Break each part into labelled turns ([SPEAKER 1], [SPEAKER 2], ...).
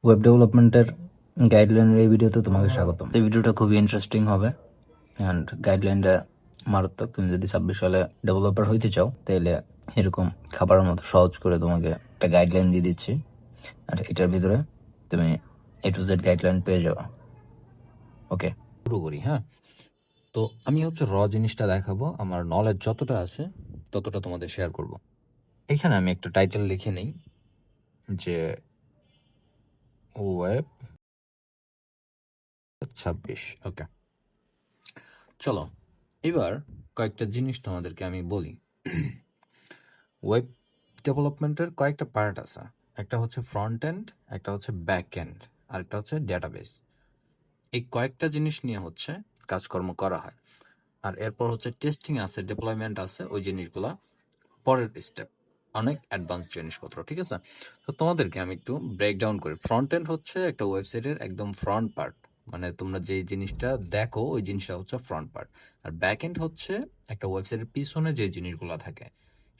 [SPEAKER 1] Web ডেভেলপমেন্টের গাইডলাইনের এই ভিডিওতে তোমাকে স্বাগতম। এই ভিডিওটা খুবই ইন্টারেস্টিং হবে অ্যান্ড গাইডলাইনটা মারাত্মক। তুমি যদি 26 সালে ডেভেলপার হইতে চাও তাহলে এরকম খাবারের মতো সহজ করে তোমাকে একটা গাইডলাইন দিয়ে দিচ্ছি, আর এটার ভিতরে তুমি A to Z গাইডলাইন পেয়ে যাও। ওকে, শুরু করি। হ্যাঁ, তো আমি র জিনিসটা দেখাবো, আমার নলেজ যতটা আছে ততটা তোমাদের শেয়ার করব। এখানে আমি একটা টাইটেল লিখে নিই যে ওয়েব 26। ওকে, চলো এবার কয়েকটা জিনিস তোমাদেরকে আমি বলি। ওয়েব ডেভেলপমেন্টের কয়েকটা পার্ট আছে। একটা হচ্ছে ফ্রন্ট এন্ড, একটা হচ্ছে ব্যাক এন্ড, আর একটা হচ্ছে ডেটাবেস। এই কয়েকটা জিনিস নিয়ে কাজকর্ম করা হয়। আর এরপর টেস্টিং আছে, ডিপ্লয়মেন্ট আছে, ওই জিনিসগুলা পরের স্টেপ, অনেক অ্যাডভান্স জিনিসপত্র। ঠিক আছে, তো তোমাদেরকে আমি একটু ব্রেকডাউন করি। ফ্রন্ট এন্ড হচ্ছে একটা ওয়েবসাইটের একদম ফ্রন্ট পার্ট, মানে তোমরা যে জিনিসটা দেখো ওই জিনিসটা হচ্ছে ফ্রন্ট পার্ট। আর ব্যাক এন্ড হচ্ছে একটা ওয়েবসাইটের পিছনে যে জিনিসগুলো থাকে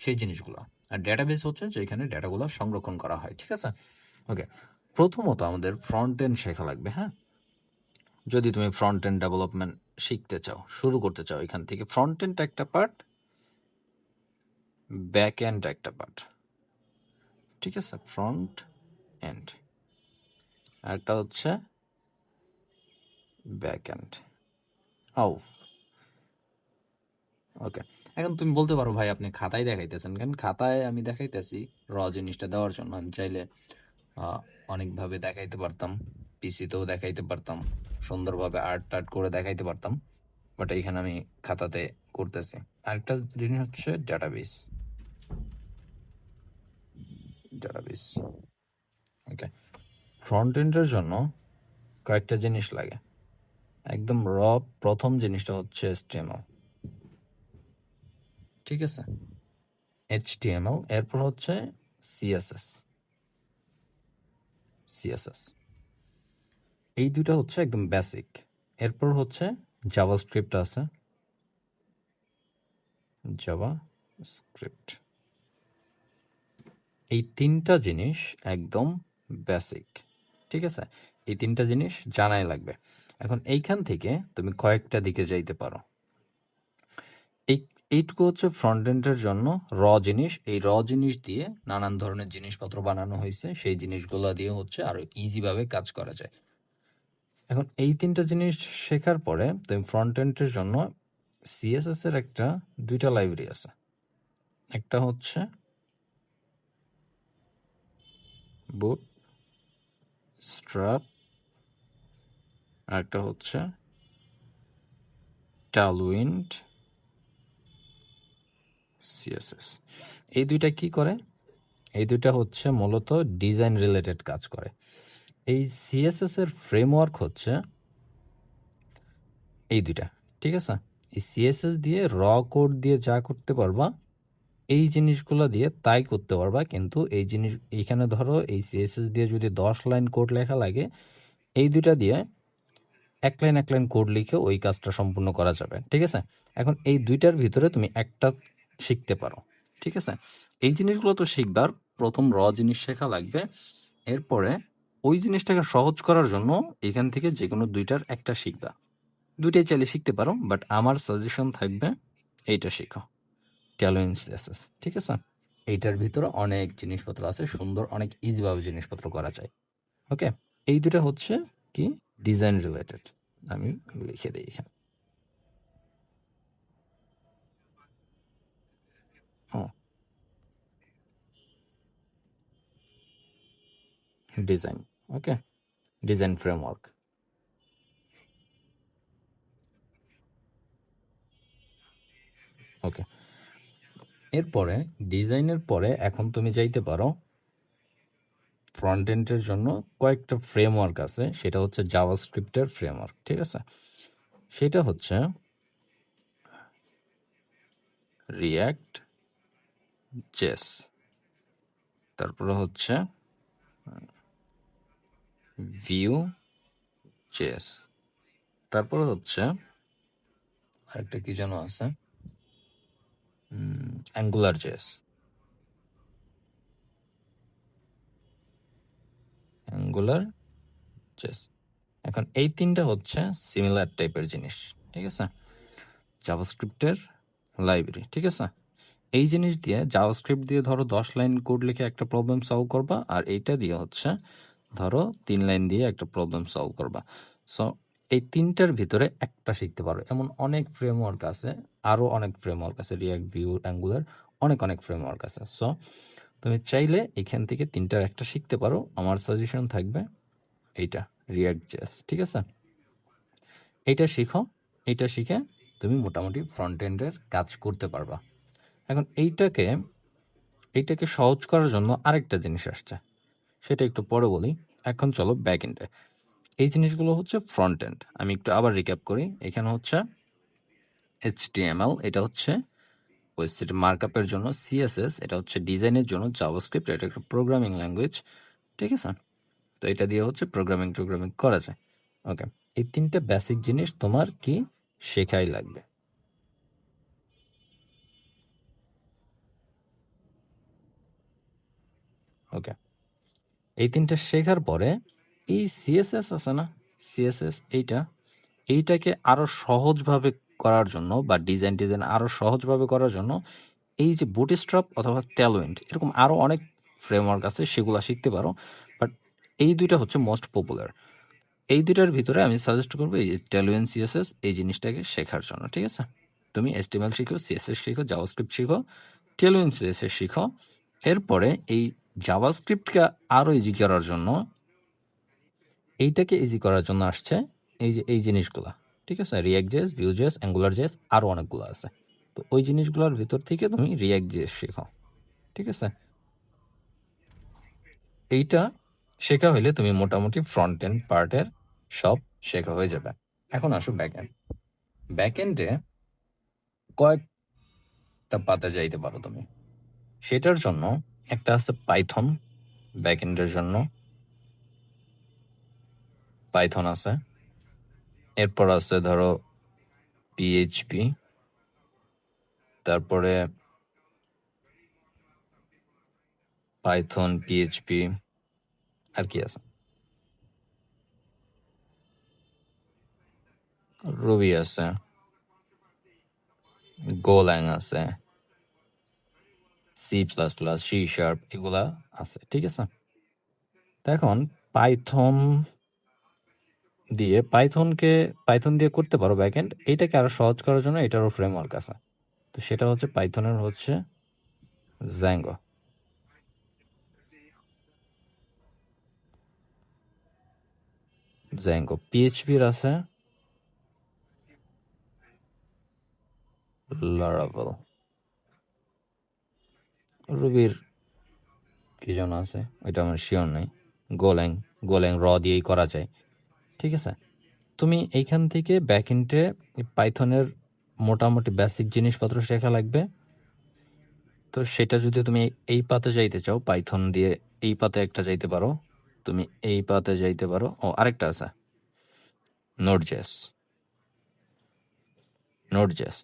[SPEAKER 1] সেই জিনিসগুলো। আর ডেটাবেস হচ্ছে যেখানে ডেটাগুলো সংরক্ষণ করা হয়। ঠিক আছে, ওকে। প্রথমত আমাদের ফ্রন্ট এন্ড শেখা লাগবে। হ্যাঁ, যদি তুমি ফ্রন্ট এন্ড ডেভেলপমেন্ট শিখতে চাও, শুরু করতে চাও, এখান থেকে ফ্রন্ট এন্ড একটা পার্ট, ব্যাক এন্ড একটা পার্ট। ঠিক আছে, ফ্রন্ট এন্ড, আরেকটা হচ্ছে ব্যাক এন্ড। ওকে, এখন তুমি বলতে পারো ভাই আপনি খাতায় দেখাইতেছেন কেন? খাতায় আমি দেখাইতেছি জিনিসটা দেওয়ার জন্য। আমি চাইলে অনেকভাবে দেখাইতে পারতাম, পিসিতেও দেখাইতে পারতাম, সুন্দরভাবে আর্ট টার্ট করে দেখাইতে পারতাম, বাট এইখানে আমি খাতাতে করতেছি। আরেকটা জিনিস হচ্ছে ডেটাবেস। ওকে, ফ্রন্ট এন্ডের জন্য কয়েকটা জিনিস লাগে। একদম প্রথম জিনিসটা হচ্ছে HTML। ঠিক আছে, HTML, এরপর হচ্ছে CSS। এই দুটো হচ্ছে একদম বেসিক। এরপর হচ্ছে জাভাস্ক্রিপ্ট আছে, জাভাস্ক্রিপ্ট। এই তিনটা জিনিস একদম বেসিক। ঠিক আছে, এই তিনটা জিনিস জানাই লাগবে। এখন এইখান থেকে তুমি কয়েকটা দিকে যাইতে পারো। এইটুকু হচ্ছে ফ্রন্ট এন্ডের জন্য জিনিস। এই জিনিস দিয়ে নানান ধরনের জিনিসপত্র বানানো হয়েছে, সেই জিনিসগুলো দিয়ে আরো ইজিভাবে কাজ করা যায়। এখন এই তিনটা জিনিস শেখার পরে তুমি ফ্রন্ট এন্ডের জন্য সিএসএস এর দুইটা লাইব্রেরি আছে। একটা হচ্ছে বুটস্ট্র্যাপ, আর একটা হচ্ছে টালউইন্ড সিএসএস। এই দুইটা কি করে? এই দুইটা হচ্ছে মূলত ডিজাইন রিলেটেড কাজ করে। এই সিএসএস এর ফ্রেমওয়ার্ক হচ্ছে এই দুইটা। ঠিক আছে, এই সিএসএস দিয়ে কোড দিয়ে যা করতে পারবা এই জিনিসগুলো দিয়ে তাই করতে পারবা, কিন্তু এই জিনিস এইখানে ধরো এই সিএসএস দিয়ে যদি 10 লাইন কোড লেখা লাগে, এই দুইটা দিয়ে এক লাইন কোড লিখে ওই কাজটা সম্পূর্ণ করা যাবে। ঠিক আছে, এখন এই দুইটার ভিতরে তুমি একটা শিখতে পারো। ঠিক আছে, এই জিনিসগুলো তো শিখবার প্রথম জিনিস শেখা লাগবে। এরপরে ওই জিনিসটাকে সহজ করার জন্য এখান থেকে যে কোনো দুইটার একটা শিখবা। দুইটাই চাইলে শিখতে পারো, বাট আমার সাজেশন থাকবে এইটা শিখো, ট্যালুইন সিএসএস। ঠিক আছে, এইটার ভিতরে অনেক জিনিসপত্র আছে, সুন্দর, অনেক ইজিভাবে জিনিসপত্র করা যায়। ওকে, এই দুটা হচ্ছে কি ডিজাইন রিলেটেড। আমি লিখে দিই এখানে। ডিজাইন, ওকে, ডিজাইন ফ্রেমওয়ার্ক। ওকে, এরপরে ডিজাইনের পরে এখন তুমি যাইতে পারো ফ্রন্ট এন্ডের জন্য কয়েকটা ফ্রেমওয়ার্ক আছে। সেটা হচ্ছে জাভাস্ক্রিপ্টের ফ্রেমওয়ার্ক। ঠিক আছে, সেটা হচ্ছে রিয়াক্ট জেস, তারপরে হচ্ছে ভিউ জেস, তারপরে হচ্ছে আরেকটা কি যেন আছে, অ্যাঙ্গুলার জেস, অ্যাঙ্গুলার, জেস। এখন এই তিনটা হচ্ছে সিমিলার টাইপের জিনিস, ঠিক আছে, জাভাস্ক্রিপ্টের লাইব্রেরি, ঠিক আছে। এই জিনিস দিয়ে জাভাস্ক্রিপ্ট দিয়ে ধরো 10 লাইন কোড লিখে একটা প্রবলেম সলভ করবা, আর এইটা দিয়ে হচ্ছে ধরো 3 লাইন দিয়ে একটা প্রবলেম সলভ করবা। সো এই তিনটার ভিতরে একটা শিখতে পারো। এমন অনেক ফ্রেমওয়ার্ক আছে, আরও অনেক ফ্রেমওয়ার্ক আছে, রিয়াক্ট, ভিউ, অ্যাঙ্গুলার, অনেক অনেক ফ্রেমওয়ার্ক আছে। সো তুমি চাইলে এখান থেকে তিনটার একটা শিখতে পারো। আমার সাজেশন থাকবে এইটা, রিয়াক্ট জেস, ঠিক আছে। এইটা শিখো, এইটা শিখে তুমি মোটামুটি ফ্রন্ট এন্ডের কাজ করতে পারবা। এখন এইটাকে সহজ করার জন্য আরেকটা জিনিস আসছে, সেটা একটু পরে বলি। এখন চলো ব্যাক এন্ডে। এই জিনিসগুলো হচ্ছে ফ্রন্ট এন্ড। আমি একটু আবার রিক্যাপ করি। এখানে হচ্ছে HTML, এটা হচ্ছে ওয়েবসাইট মার্কআপের জন্য, CSS এটা হচ্ছে ডিজাইনের জন্য, জাভাস্ক্রিপ্ট এটা একটা প্রোগ্রামিং ল্যাঙ্গুয়েজ, ঠিক আছে। তো এটা দিয়ে হচ্ছে প্রোগ্রামিং করা যায়। ওকে, এই তিনটে বেসিক জিনিস তোমার কি শেখাই লাগবে। ওকে, এই তিনটা শেখার পরে এই CSS আছে না, CSS এইটাকে আরো সহজভাবে করার জন্য বা ডিজাইন আরো সহজভাবে করার জন্য এই যে বুটস্ট্র্যাপ অথবা ট্যালওয়েন্ট, এরকম আরো অনেক ফ্রেমওয়ার্ক আছে, সেগুলো শিখতে পারো। বাট এই দুইটা হচ্ছে মোস্ট পপুলার। এই দুইটার ভিতরে আমি সাজেস্ট করবো এই ট্যালওয়েন্ট, CSS এই জিনিসটাকে শেখার জন্য, ঠিক আছে। তুমি HTML শিখো, CSS শিখো, জাভাস্ক্রিপ্ট শিখো, ট্যালওয়েন্ট, CSS শিখো। এরপরে এই জাভাস্ক্রিপ্টকে আরো ইজি করার জন্য, এইটাকে ইজি করার জন্য আসছে এই জিনিসগুলা, ঠিক আছে। React JS, Vue JS, Angular JS, আরও অনেকগুলো আছে। তো ওই জিনিসগুলোর ভিতর থেকে তুমি রিয়াক্ট জেস শেখো, ঠিক আছে। এইটা শেখা হইলে তুমি মোটামুটি ফ্রন্ট এন্ড পার্টের সব শেখা হয়ে যাবে। এখন আসো ব্যাক এন্ড। ব্যাক এন্ডে কয়েকটা পাতা যাইতে পারো তুমি। সেটার জন্য একটা আছে পাইথন, ব্যাক এন্ডের জন্য পাইথন আছে। এরপর আছে ধরো PHP, তারপরে পাইথন, PHP, আর কি আছে, রুবি আছে, গোল্যাং আছে, C++, C#, এগুলা আছে, ঠিক আছে। তো এখন পাইথন দিয়ে করতে পারো ব্যাকএন্ড। এইটাকে আরো সহজ করার জন্য এটারও ফ্রেমওয়ার্ক আছে। তো সেটা হচ্ছে পাইথনের হচ্ছে জ্যাঙ্গো। PHPর আছে লারাভেল, রুবির কি যেন আছে, ওইটা আমার শিওর নেই। গোল্যাং দিয়েই করা যায়, ঠিক আছে। তুমি এইখান থেকে ব্যাকএন্ডে পাইথনের মোটামুটি বেসিক জিনিসপত্র শেখা লাগবে। তো সেটা যদি তুমি এই পাতে যাইতে চাও, পাইথন দিয়ে এই পাতে একটা যাইতে পারো, তুমি এই পাতে যাইতে পারো। ও আরেকটা আছে নোডজেস,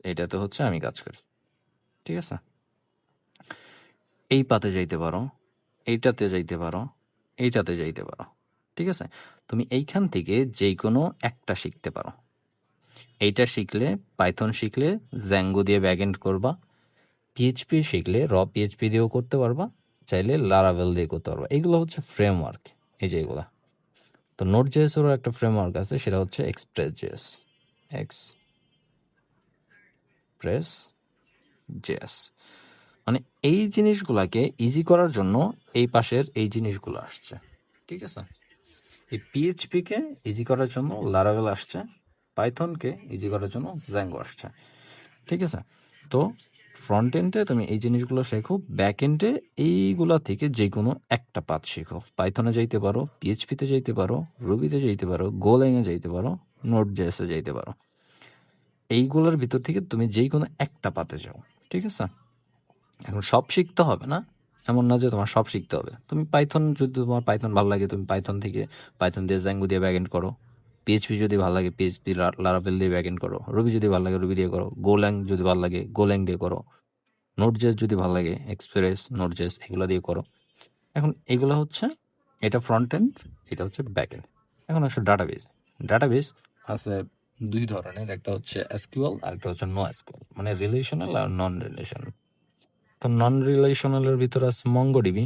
[SPEAKER 1] এইটাতে হচ্ছে আমি কাজ করি, ঠিক আছে। এই পাতে যাইতে পারো, এইটাতে যাইতে পারো, এইটাতে যাইতে পারো, ঠিক আছে। তুমি এইখান থেকে যে কোনো একটা শিখতে পারো। এইটা শিখলে, পাইথন শিখলে জ্যাঙ্গো দিয়ে ব্যাকএন্ড করবা, PHP শিখলে PHP দিয়েও করতে পারবা, চাইলে লারাভেল দিয়ে করতে পারবা। এগুলো হচ্ছে ফ্রেমওয়ার্ক, এই যে এগুলা। তো নোডজেসেরও একটা ফ্রেমওয়ার্ক আছে, সেটা হচ্ছে এক্সপ্রেস জেএস। মানে এই জিনিসগুলাকে ইজি করার জন্য এই পাশের এই জিনিসগুলো আসছে, ঠিক আছে। এই PHP-কে ইজি করার জন্য লারাভেল আসছে, পাইথনকে ইজি করার জন্য জ্যাঙ্গো আসছে, ঠিক আছে। তো ফ্রন্ট এন্ডে তুমি এই জিনিসগুলো শেখো, ব্যাক এন্ডে এইগুলা থেকে যে কোনো একটা পাত শেখো। পাইথনে যাইতে পারো, PHP-তে যাইতে পারো, রুবিতে যাইতে পারো, গোল্যাংয়ে যাইতে পারো, নোড.js-এ যাইতে পারো। এইগুলোর ভিতর থেকে তুমি যে কোনো একটা পাতে যাও, ঠিক আছে। এখন সব শিখতে হবে না, এমন না যে তোমার সব শিখতে হবে। তুমি পাইথন, যদি তোমার পাইথন ভালো লাগে, তুমি পাইথন দিয়ে জ্যাঙ্গো দিয়ে ব্যাকএন্ড করো। PHP যদি ভালো লাগে, PHP লারাভেল দিয়ে ব্যাকএন্ড করো। রুবি যদি ভালো লাগে, রুবি দিয়ে করো। গোল্যাং যদি ভালো লাগে, গোল্যাং দিয়ে করো। নোড.js যদি ভালো লাগে, এক্সপ্রেস, নোড.js এগুলো দিয়ে করো। এখন এগুলো হচ্ছে এটা ফ্রন্ট এন্ড, এটা হচ্ছে ব্যাক এন্ড। এখন আসলে ডাটাবেস। ডাটাবেস আছে দুই ধরনের, একটা হচ্ছে এসকিউএল আর একটা হচ্ছে নো এসকিউএল, মানে রিলেশনাল আর নন রিলেশনাল। তো নন রিলেশনালের ভিতরে আছে মঙ্গোডিবি,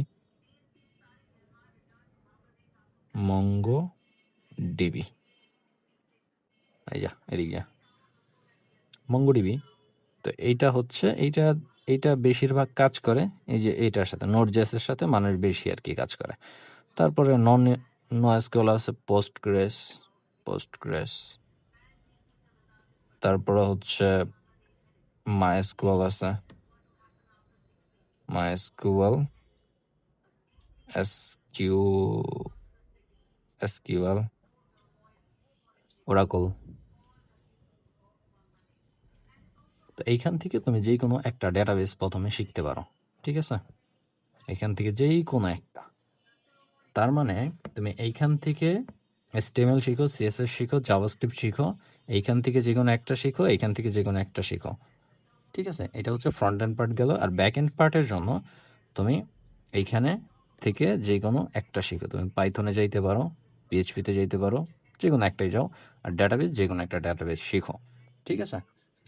[SPEAKER 1] মঙ্গোডিবি, এই যা এদিকে যা, মঙ্গোডিবি। তো এইটা হচ্ছে এইটা বেশিরভাগ কাজ করে এই যে এইটার সাথে, নোড জেসের সাথে মানুষ বেশি আর কি কাজ করে। তারপরে নো এসকিউএল আছে পোস্টগ্রেস, তারপরে হচ্ছে মাইএসকিউএল আছে, মাইএসকিউএল, এসকিউএল, ওরাকল। তো এইখান থেকে তুমি যে কোনো একটা ডেটাবেস প্রথমে শিখতে পারো, ঠিক আছে? এখান থেকে যেই কোনো একটা, তার মানে তুমি এইখান থেকে HTML শিখো, CSS শিখো, জাভাস্ক্রিপ্ট শিখো, এইখান থেকে যে কোনো একটা শিখো, এইখান থেকে যে কোনো একটা শিখো, ঠিক আছে? এটা হচ্ছে ফ্রন্ট এন্ড পার্ট গেল। আর ব্যাক এন্ড পার্টের জন্য তুমি এইখানে থেকে যে কোনো একটা শিখো। তুমি পাইথনে যাইতে পারো, পিএইচপিতে যাইতে পারো, যে কোনো একটাই যাও। আর ডাটাবেস, যে কোনো একটা ডাটাবেস শিখো, ঠিক আছে?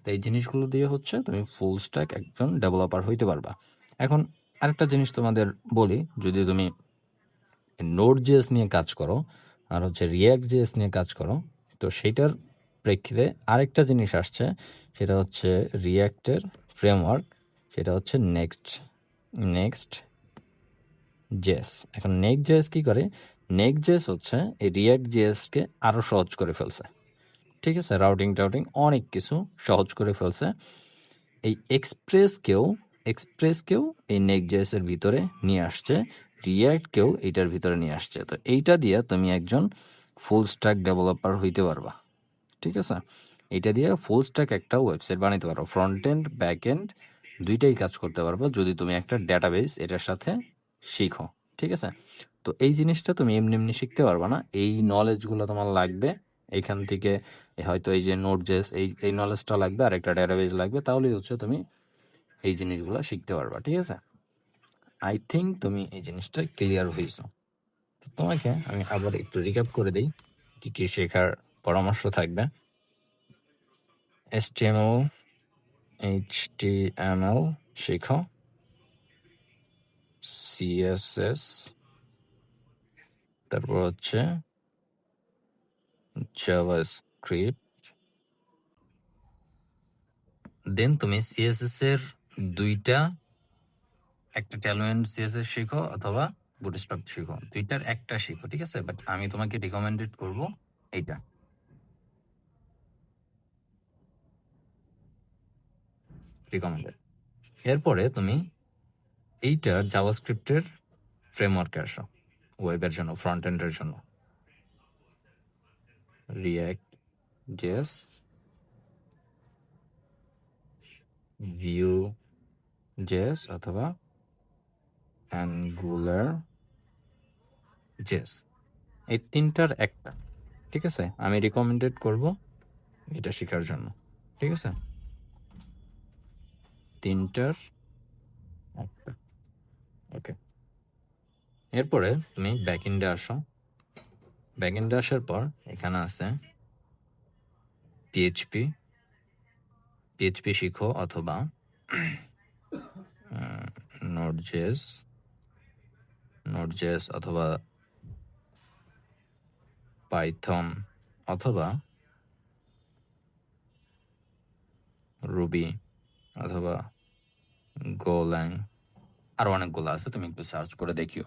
[SPEAKER 1] তো এই জিনিসগুলো দিয়ে হচ্ছে তুমি ফুল স্ট্যাক একজন ডেভেলপার হইতে পারবা। এখন আরেকটা জিনিস তোমাদের বলি, যদি তুমি নোড জেএস নিয়ে কাজ করো আর হচ্ছে রিয়াক্ট জেএস নিয়ে কাজ করো, তো সেইটার প্রেক্ষিতে আরেকটা জিনিস আসছে, সেটা হচ্ছে রিয়াক্টের ফ্রেমওয়ার্ক, সেটা হচ্ছে নেক্সট জেএস। এখন নেক্সট জেএস কী করে? নেক্সট জেএস হচ্ছে এই রিয়াক্ট জেএসকে আরও সহজ করে ফেলছে, ঠিক আছে? রাউটিং টাউটিং অনেক কিছু সহজ করে ফেলছে। এই এক্সপ্রেসকেও এই নেক্সট জেএসের ভিতরে নিয়ে আসছে, রিয়াক্টকেও এইটার ভিতরে নিয়ে আসছে। তো এইটা দিয়ে তুমি একজন ফুল স্ট্যাক ডেভেলপার হইতে পারবা, ঠিক আছে? এইটা দিয়ে ফুল স্ট্যাক একটা ওয়েবসাইট বানাইতে পারো, ফ্রন্ট এন্ড ব্যাক এন্ড দুইটাই কাজ করতে পারবা যদি তুমি একটা ডেটাবেস এটার সাথে শিখো, ঠিক আছে? তো এই জিনিসটা তুমি এমনি এমনি শিখতে পারবা না, এই নলেজগুলো তোমার লাগবে এইখান থেকে। হয়তো এই যে নোট জেস, এই নলেজটা লাগবে, আর একটা ডেটাবেস লাগবে, তাহলেই হচ্ছে তুমি এই জিনিসগুলো শিখতে পারবা, ঠিক আছে? আই থিঙ্ক তুমি এই জিনিসটা ক্লিয়ার হয়েছো। তো তোমাকে আমি আবার একটু রিক্যাপ করে দিই কি কি শেখার পরামর্শ থাকবে। HTML শেখো, CSS, তারপর হচ্ছে জাভাস্ক্রিপ্ট। দেন তুমি CSS এর দুইটা, একটা ট্যালোয়েন্ট CSS শিখো অথবা বুটস্ট্র্যাপ শিখো, দুইটার একটা শিখো, ঠিক আছে? বাট আমি তোমাকে রিকমেন্ডেড করব এইটা, রিকমেন্ডেড। এরপরে তুমি এইটার জাভাস্ক্রিপ্টের ফ্রেমওয়ার্কে আসো, ওয়েবের জন্য, ফ্রন্ট এন্ডের জন্য, রিয়াক্ট জেএস, ভিউ জেএস অথবা অ্যাঙ্গুলার জেএস, এই তিনটার একটা, ঠিক আছে? আমি রিকমেন্ডেড করব এটা শেখার জন্য, ঠিক আছে? তিনটার একটা, ওকে। এরপরে তুমি ব্যাকএন্ডে আসো, ব্যাকএন্ডে আসার পর এখানে আছে পিএইচপি শিখো অথবা নোড.js অথবা পাইথন অথবা রুবি অথবা গোল্যাং, আরও অনেকগুলো আছে, তুমি একটু সার্চ করে দেখিও।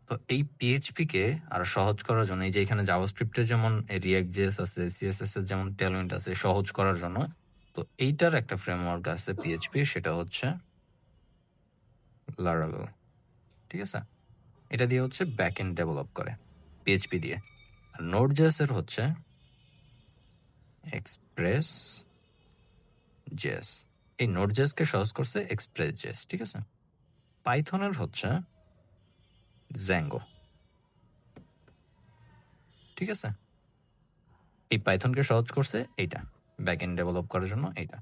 [SPEAKER 1] তো এই পিএইচপিকে আরো সহজ করার জন্য, এই যে এখানে জাভাস্ক্রিপ্টের যেমন রিয়াক্ট জেএস আছে, সিএসএস এর যেমন ট্যালোয়েন্ট আছে, সহজ করার জন্য তো এইটার একটা ফ্রেমওয়ার্ক আছে পিএইচপি, সেটা হচ্ছে লারাভেল, ঠিক আছে? এটা দিয়ে হচ্ছে ব্যাক এন্ড ডেভেলপ করে পিএইচপি দিয়ে। আর নোড জেএস এর হচ্ছে এক্সপ্রেস জেএস, এই নোড জেএসকে সহজ করছে এক্সপ্রেস জেএস, ঠিক আছে? পাইথনের হচ্ছে জ্যাঙ্গো, ঠিক আছে? এই পাইথনকে সহজ করছে এইটা ব্যাক এন্ড ডেভেলপ করার জন্য এইটা।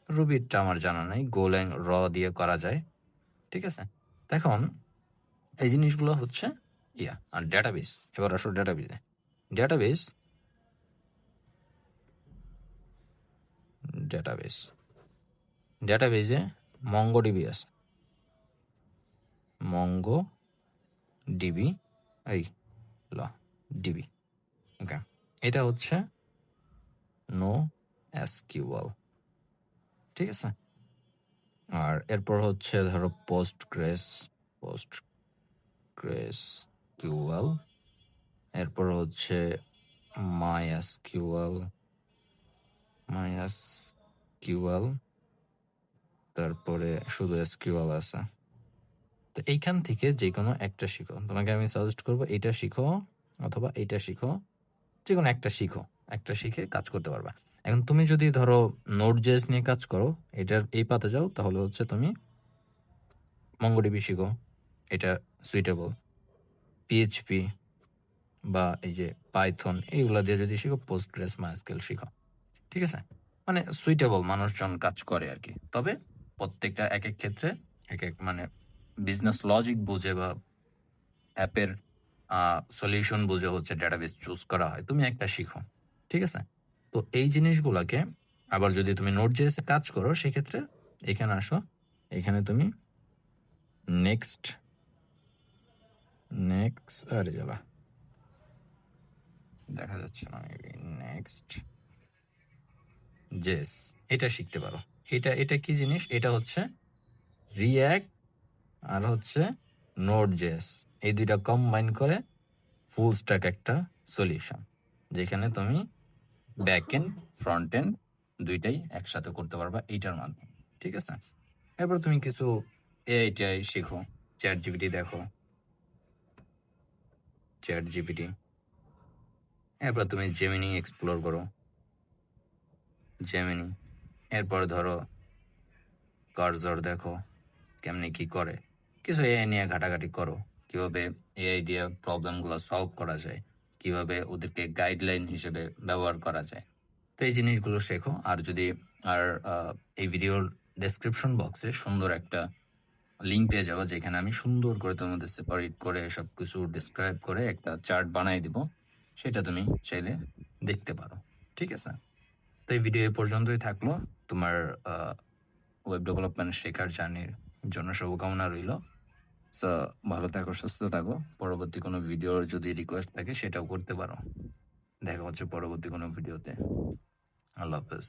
[SPEAKER 1] রুবিটা আমার জানা নাই, গোল্যাং র দিয়ে করা যায়, ঠিক আছে? এখন এই জিনিসগুলো হচ্ছে আর ডেটাবেস। এবার আসো ডেটাবেসে। ডেটাবেস ডেটাবেস ডেটাবেসে মঙ্গোডিবি আছে। মঙ্গো ডিবি এই ল ডিবি। ওকে, এটা হচ্ছে নো এসকিউএল, ঠিক আছে। আর এরপর হচ্ছে ধরো পোস্টগ্রেস কিউএল, এরপর হচ্ছে মাইএসকিউএল, তারপরে শুধু এসকিউএল আছে। তো এইখান থেকে যে কোনো একটা শিখো। তোমাকে আমি সাজেস্ট করবো এইটা শিখো অথবা এইটা শিখো, যে কোনো একটা শিখো, একটা শিখে কাজ করতে পারবা। এখন তুমি যদি ধরো নোড.জেএস নিয়ে কাজ করো, এটার এই পাতে যাও, তাহলে হচ্ছে তুমি মঙ্গোডিবি শিখো, এটা সুইটেবল। পিএইচপি বা এই যে পাইথন এইগুলা দিয়ে যদি শিখো, পোস্টগ্রেস মাইস্কেল শিখো, ঠিক আছে। মানে সুইটেবল মানুষজন কাজ করে আর কি। তবে প্রত্যেকটা এক এক ক্ষেত্রে এক এক মানে বিজনেস লজিক বুঝে বা অ্যাপের সলিউশন বুঝে হচ্ছে ডেটাবেস চুজ করা হয়। তুমি একটা শিখো, ঠিক আছে। তো এই জিনিসগুলোকে আবার যদি তুমি নোড.জেএস এ কাজ করো, সেক্ষেত্রে এখানে আসো, এখানে তুমি নেক্সট আরে জ্বালা দেখা যাচ্ছে না, নেক্সট জেস এটা শিখতে পারো। এটা কি জিনিস? এটা হচ্ছে রিঅ্যাক্ট আর হচ্ছে নোড.জেএস, এই দুইটা কম্বাইন করে ফুল স্ট্যাক একটা সলিউশন, যেখানে তুমি ব্যাক এন্ড ফ্রন্ট এন্ড দুইটাই একসাথে করতে পারবা এইটার মাধ্যমে, ঠিক আছে। এরপর তুমি কিছু এআই শিখো, চ্যাট জিপিটি দেখো, এরপর তুমি জেমিনি এক্সপ্লোর করো, জেমিনি। এরপর ধরো কার্সর দেখো কেমনি কি করে, কিছু এআই নিয়ে ঘাটাঘাটি করো, কিভাবে এআই দিয়ে প্রবলেমগুলো সলভ করা যায়, কিভাবে ওদেরকে গাইডলাইন হিসেবে ব্যবহার করা যায়। তো এই জিনিসগুলো শেখো। আর যদি এই ভিডিওর ডেসক্রিপশন বক্সে সুন্দর একটা লিঙ্ক পেয়ে যাবো, যেখানে আমি সুন্দর করে তোমাদের সেপারেট করে সবকিছু ডিসক্রাইব করে একটা চার্ট বানাই দিব, সেটা তুমি চাইলে দেখতে পারো, ঠিক আছে। তো এই ভিডিও এ পর্যন্তই থাকলো। তোমার ওয়েব ডেভেলপমেন্ট শেখার জার্নির জন্য শুভকামনা রইল। সো ভালো থাকো, সুস্থ থাকো। পরবর্তী কোনো ভিডিওর যদি রিকোয়েস্ট থাকে সেটাও করতে পারো। দেখা হচ্ছে পরবর্তী কোনো ভিডিওতে। আল্লাহ হাফেজ।